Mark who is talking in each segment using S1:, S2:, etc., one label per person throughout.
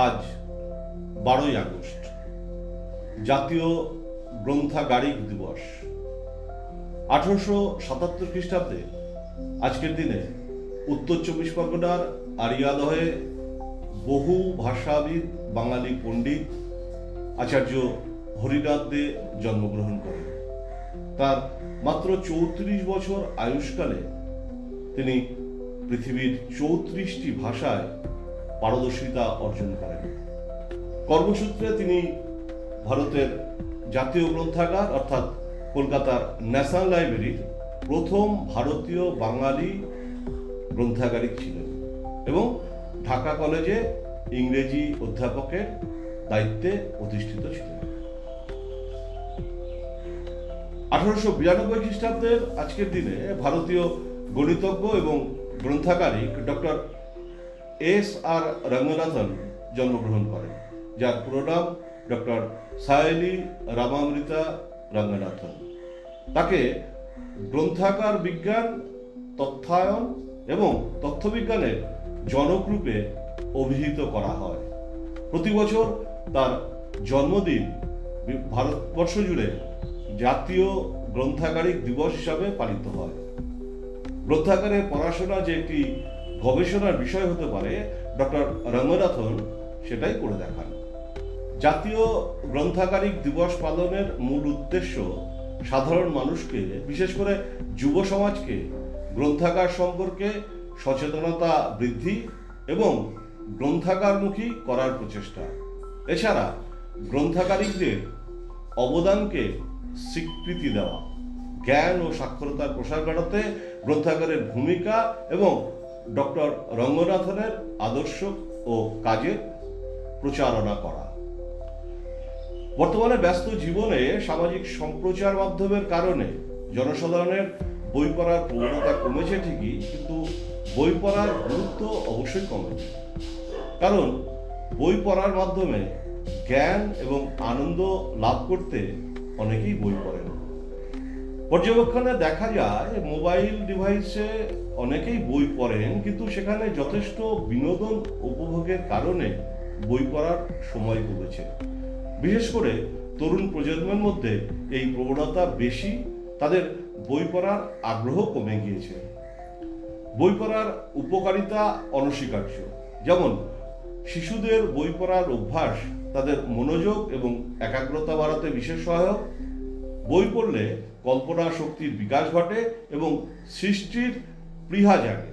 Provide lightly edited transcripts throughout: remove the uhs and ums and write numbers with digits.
S1: আজ 12ই আগস্ট, জাতীয় গ্রন্থাগারিক দিবস। 1877 খ্রিস্টাব্দে আজকের দিনে উত্তর চব্বিশ পরগনার আড়িয়াদহে বহু ভাষাবিদ বাঙালি পণ্ডিত আচার্য হরিনাথ দে জন্মগ্রহণ করেন। তার মাত্র 34 বছর আয়ুষ্কালে তিনি পৃথিবীর 34টি ভাষায় পারদর্শিতা অর্জন করেন। কর্মসূত্রে তিনি ভারতের জাতীয় গ্রন্থাগার অর্থাৎ কলকাতার ন্যাশনাল লাইব্রেরির প্রথম ভারতীয় বাঙালি গ্রন্থাগারিক ছিলেন এবং ঢাকা কলেজে ইংরেজি অধ্যাপকের দায়িত্বে অধিষ্ঠিত ছিলেন। 1892 খ্রিস্টাব্দের আজকের দিনে ভারতীয় গণিতজ্ঞ এবং গ্রন্থাগারিক ডক্টর S.R. রঙ্গনাথন জন্মগ্রহণ করেন, যার পুরো নাম ডক্টর সায়লি রামামৃতা রঙ্গনাথন। তাকে গ্রন্থাগার বিজ্ঞান, তথ্যায়ন এবং তথ্যবিজ্ঞানের জনক রূপে অভিহিত করা হয়। প্রতি বছর তার জন্মদিন ভারতবর্ষ জুড়ে জাতীয় গ্রন্থাগারিক দিবস হিসাবে পালিত হয়। গ্রন্থাগারে পড়াশোনা যে একটি গবেষণার বিষয় হতে পারে, ডক্টর রঙ্গনাথন সেটাই করে দেখান। জাতীয় গ্রন্থাগারিক দিবস পালনের মূল উদ্দেশ্য সাধারণ মানুষকে, বিশেষ করে যুব সমাজকে গ্রন্থাগার সম্পর্কে সচেতনতা বৃদ্ধি এবং গ্রন্থাগারমুখী করার প্রচেষ্টা। এছাড়া গ্রন্থাগারিকদের অবদানকে স্বীকৃতি দেওয়া, জ্ঞান ও সাক্ষরতার প্রসার ঘটাতে গ্রন্থাগারের ভূমিকা এবং ডক্টর রঙ্গনাথনের আদর্শ ও কাজের প্রচারণা করা। বর্তমানে ব্যস্ত জীবনে সামাজিক সম্প্রচার মাধ্যমের কারণে জনসাধারণের বই পড়ার প্রবণতা কমেছে ঠিকই, কিন্তু বই পড়ার গুরুত্ব অবশ্যই কমেছে। কারণ বই পড়ার মাধ্যমে জ্ঞান এবং আনন্দ লাভ করতে অনেকেই বই পড়েন। পর্যবেক্ষণে দেখা যায় মোবাইল ডিভাইসে অনেকেই বই পড়েন, কিন্তু সেখানে যথেষ্ট বিনোদন উপভোগের কারণে বই পড়ার সময় কমেছে। বিশেষ করে তরুণ প্রজন্মের মধ্যে এই প্রবণতা বেশি, তাদের বই পড়ার আগ্রহ কমে গিয়েছে। বই পড়ার উপকারিতা অনস্বীকার্য। যেমন শিশুদের বই পড়ার অভ্যাস তাদের মনোযোগ এবং একাগ্রতা বাড়াতে বিশেষ সহায়ক। বই পড়লে কল্পনা শক্তির বিকাশ ঘটে এবং সৃষ্টির প্লীহা জাগে।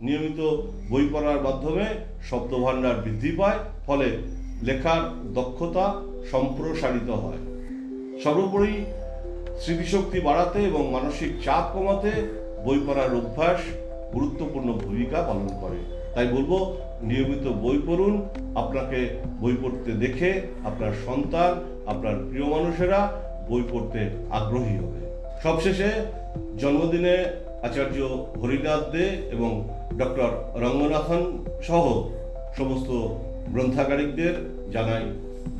S1: নিয়মিত বই পড়ার মাধ্যমে শব্দভাণ্ডার বৃদ্ধি পায়, ফলে লেখার দক্ষতা সম্প্রসারিত হয়। সর্বোপরি স্মৃতিশক্তি বাড়াতে এবং মানসিক চাপ কমাতে বই পড়ার অভ্যাস গুরুত্বপূর্ণ ভূমিকা পালন করে। তাই বলবো, নিয়মিত বই পড়ুন। আপনাকে বই পড়তে দেখে আপনার সন্তান, আপনার প্রিয় মানুষেরা বই পড়তে আগ্রহী হবে। সবশেষে জন্মদিনে আচার্য হরিনাথ দে এবং ডক্টর রঙ্গনাথন সহ সমস্ত গ্রন্থাগারিকদের জানাই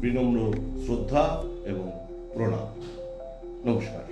S1: বিনম্র শ্রদ্ধা এবং প্রণাম। নমস্কার।